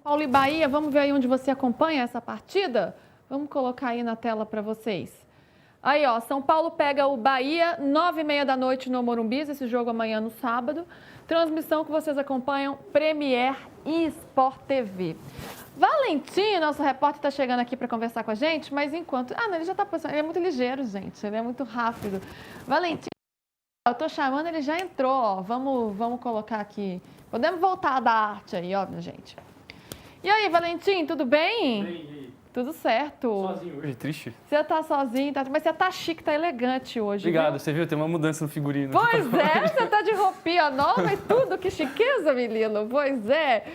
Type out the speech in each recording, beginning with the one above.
Paulo e Bahia, vamos ver aí onde você acompanha essa partida? Vamos colocar aí na tela para vocês. Aí, ó, São Paulo pega o Bahia, 9h30 da noite no Morumbi, esse jogo amanhã no sábado. Transmissão que vocês acompanham, Premier e Sport TV. Valentim, nosso repórter, está chegando aqui para conversar com a gente, mas enquanto... Ah, não, ele já está posicionado, ele é muito ligeiro, gente, ele é muito rápido. Valentim, eu tô chamando, ele já entrou, ó, vamos colocar aqui. Podemos voltar da arte aí, ó, minha gente. E aí, Valentim, tudo bem? Bem, e aí? Tudo certo. Sozinho hoje, triste. Você tá sozinho, mas você tá chique, tá elegante hoje. Obrigado, viu? você viu? Tem uma mudança no figurino. Pois é, você tá de roupinha nova e tudo, que chiqueza, menino. Pois é.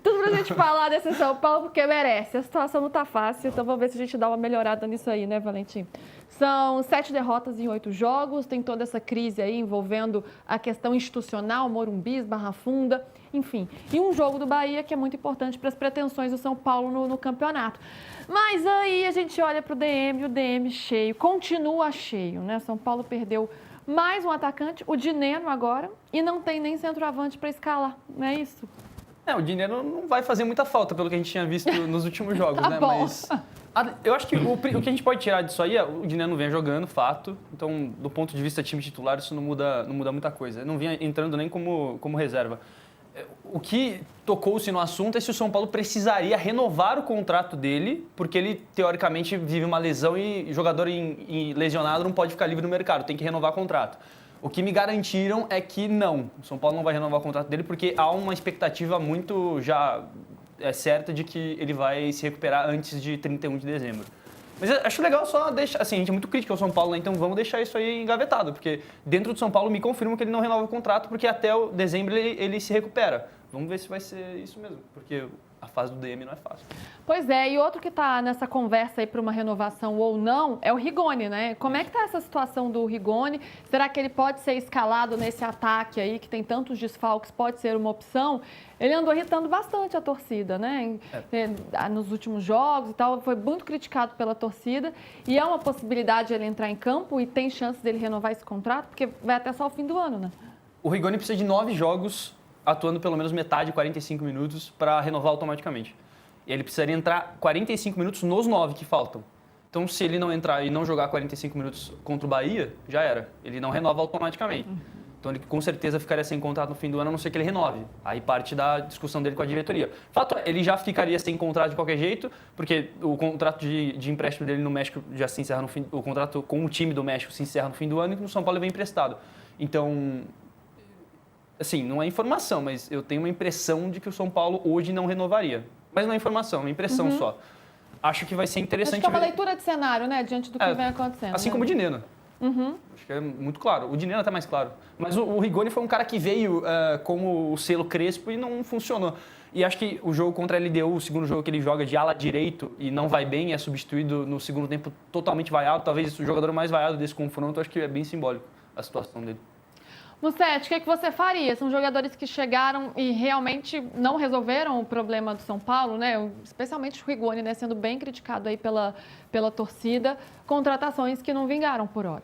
Tudo pra gente falar desse São Paulo, porque merece. A situação não tá fácil, então vamos ver se a gente dá uma melhorada nisso aí, né, Valentim? São 7 derrotas em 8 jogos, tem toda essa crise aí envolvendo a questão institucional, Morumbi, Barra Funda, enfim. E um jogo do Bahia que é muito importante para as pretensões do São Paulo no campeonato. Mas aí a gente olha para o DM, o DM cheio, continua cheio, né? São Paulo perdeu mais um atacante, o Dineno agora, e não tem nem centroavante para escalar, não é isso? O dinheiro não vai fazer muita falta, pelo que a gente tinha visto nos últimos jogos, Tá né? bom. Mas eu acho que o que a gente pode tirar disso aí é o dinheiro não vem jogando, fato. Então, do ponto de vista time titular, isso não muda muita coisa. Não vinha entrando nem como reserva. O que tocou-se no assunto é se o São Paulo precisaria renovar o contrato dele, porque ele, teoricamente, vive uma lesão e jogador lesionado não pode ficar livre no mercado, tem que renovar o contrato. O que me garantiram é que não, o São Paulo não vai renovar o contrato dele, porque há uma expectativa muito já certa de que ele vai se recuperar antes de 31 de dezembro. Mas eu acho legal só deixar, assim, a gente é muito crítico ao São Paulo, né? Então vamos deixar isso aí engavetado, porque dentro do São Paulo me confirma que ele não renova o contrato, porque até o dezembro ele se recupera. Vamos ver se vai ser isso mesmo, porque a fase do DM não é fácil. Pois é, e outro que está nessa conversa aí para uma renovação ou não é o Rigoni, né? Como é que está essa situação do Rigoni? Será que ele pode ser escalado nesse ataque aí, que tem tantos desfalques, pode ser uma opção? Ele andou irritando bastante a torcida, né? Nos últimos jogos e tal, foi muito criticado pela torcida. E é uma possibilidade ele entrar em campo e tem chance dele renovar esse contrato, porque vai até só o fim do ano, né? O Rigoni precisa de 9 jogos, atuando pelo menos metade, 45 minutos, para renovar automaticamente. E ele precisaria entrar 45 minutos nos 9 que faltam. Então, se ele não entrar e não jogar 45 minutos contra o Bahia, já era. Ele não renova automaticamente. Então, ele com certeza ficaria sem contrato no fim do ano, a não ser que ele renove. Aí parte da discussão dele com a diretoria. Fato é, ele já ficaria sem contrato de qualquer jeito, porque o contrato de empréstimo dele no México já se encerra no fim... O contrato com o time do México se encerra no fim do ano e no São Paulo ele vem emprestado. Então, assim, não é informação, mas eu tenho uma impressão de que o São Paulo hoje não renovaria. Mas não é informação, é uma impressão só. Acho que vai ser interessante. Acho que é uma leitura de cenário, né? Diante do que vem acontecendo. Assim como o Dineno. Acho que é muito claro. O Dineno é até mais claro. Mas o Rigoni foi um cara que veio como o selo Crespo e não funcionou. E acho que o jogo contra a LDU, o segundo jogo que ele joga de ala direito e não vai bem, é substituído no segundo tempo totalmente vaiado. Talvez o jogador mais vaiado desse confronto, acho que é bem simbólico a situação dele. Mussete, o que você faria? São jogadores que chegaram e realmente não resolveram o problema do São Paulo, né? Especialmente o Rigoni, né? Sendo bem criticado aí pela torcida. Contratações que não vingaram por hora.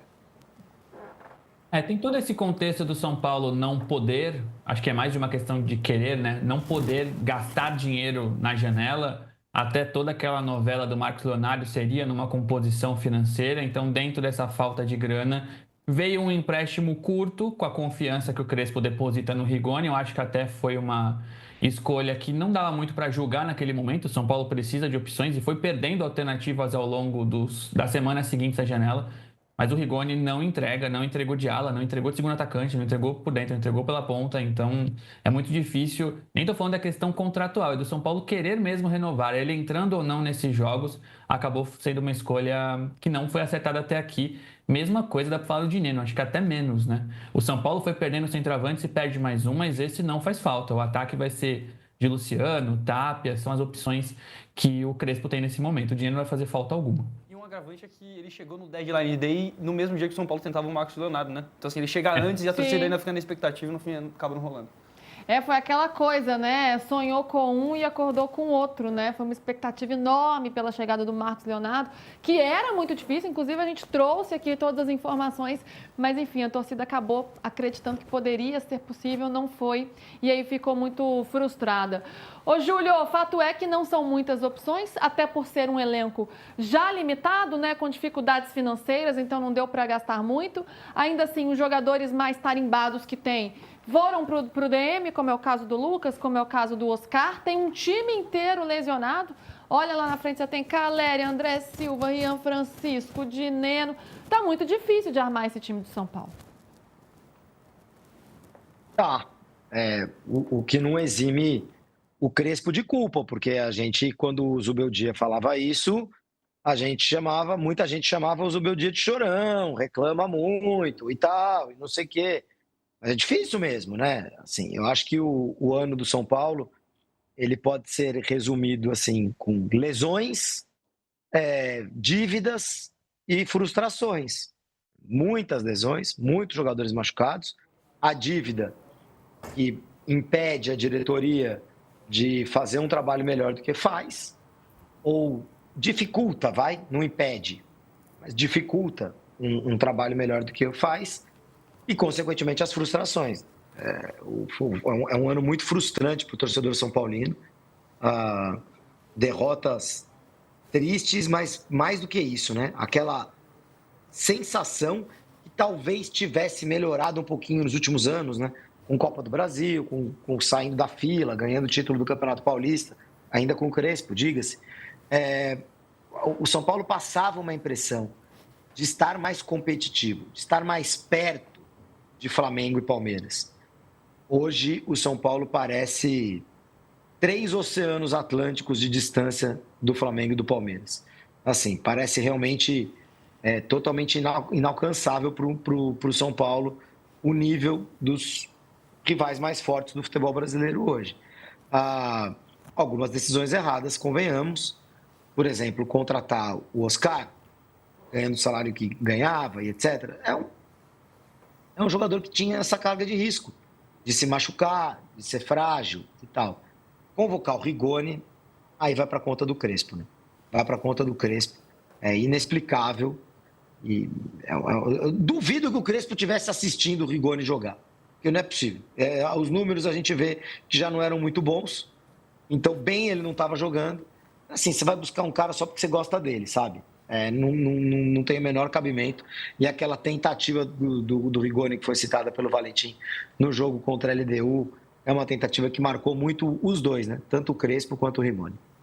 Tem todo esse contexto do São Paulo não poder, acho que é mais de uma questão de querer, né? Não poder gastar dinheiro na janela. Até toda aquela novela do Marcos Leonardo seria numa composição financeira. Então, dentro dessa falta de grana, veio um empréstimo curto, com a confiança que o Crespo deposita no Rigoni. Eu acho que até foi uma escolha que não dava muito para julgar naquele momento. O São Paulo precisa de opções e foi perdendo alternativas ao longo das semanas seguintes à janela. Mas o Rigoni não entregou de ala, não entregou de segundo atacante, não entregou por dentro, não entregou pela ponta. Então, é muito difícil. Nem estou falando da questão contratual, é do São Paulo querer mesmo renovar. Ele entrando ou não nesses jogos, acabou sendo uma escolha que não foi acertada até aqui. Mesma coisa dá para falar do Dineno, acho que até menos, né? O São Paulo foi perdendo o centroavante, se perde mais um, mas esse não faz falta. O ataque vai ser de Luciano, Tapia, são as opções que o Crespo tem nesse momento. O Dineno não vai fazer falta alguma. E um agravante é que ele chegou no deadline day no mesmo dia que o São Paulo tentava o Marcos Leonardo, né? Então, assim, ele chega antes e a torcida ainda fica na expectativa e no fim acaba não rolando. Foi aquela coisa, né? Sonhou com um e acordou com outro, né? Foi uma expectativa enorme pela chegada do Marcos Leonardo, que era muito difícil. Inclusive, a gente trouxe aqui todas as informações, mas, enfim, a torcida acabou acreditando que poderia ser possível, não foi. E aí ficou muito frustrada. Ô, Júlio, o fato é que não são muitas opções, até por ser um elenco já limitado, né, com dificuldades financeiras, então não deu para gastar muito. Ainda assim, os jogadores mais tarimbados que tem foram para o DM, como é o caso do Lucas, como é o caso do Oscar. Tem um time inteiro lesionado. Olha lá na frente, você tem Caleri, André Silva, Rian Francisco, Dineno. Tá muito difícil de armar esse time de São Paulo. Tá. O que não exime o Crespo de culpa, porque a gente, quando o Zubeldia falava isso, muita gente chamava o Zubeldia de chorão, reclama muito e tal, e não sei o quê. Mas é difícil mesmo, né? Assim, eu acho que o ano do São Paulo, ele pode ser resumido assim, com lesões, dívidas e frustrações. Muitas lesões, muitos jogadores machucados, a dívida que impede a diretoria de fazer um trabalho melhor do que faz, ou dificulta, não impede, mas dificulta um trabalho melhor do que faz, e, consequentemente, as frustrações. É um ano muito frustrante para o torcedor são paulino. Derrotas tristes, mas mais do que isso, né? Aquela sensação que talvez tivesse melhorado um pouquinho nos últimos anos, né? Com Copa do Brasil, com saindo da fila, ganhando o título do Campeonato Paulista, ainda com o Crespo, diga-se. O São Paulo passava uma impressão de estar mais competitivo, de estar mais perto de Flamengo e Palmeiras. Hoje, o São Paulo parece 3 oceanos atlânticos de distância do Flamengo e do Palmeiras. Assim, parece realmente totalmente inalcançável para o São Paulo o nível dos rivais mais fortes do futebol brasileiro hoje. Algumas decisões erradas, convenhamos. Por exemplo, contratar o Oscar, ganhando o salário que ganhava e etc. É um jogador que tinha essa carga de risco, de se machucar, de ser frágil e tal. Convocar o Rigoni, aí vai para a conta do Crespo, né? Vai para a conta do Crespo. É inexplicável. E eu duvido que o Crespo estivesse assistindo o Rigoni jogar, porque não é possível. Os números a gente vê que já não eram muito bons, então bem ele não estava jogando. Assim, você vai buscar um cara só porque você gosta dele, sabe? Não tem o menor cabimento. E aquela tentativa do Rigoni, que foi citada pelo Valentim no jogo contra a LDU, é uma tentativa que marcou muito os dois, né? Tanto o Crespo quanto o Rigoni.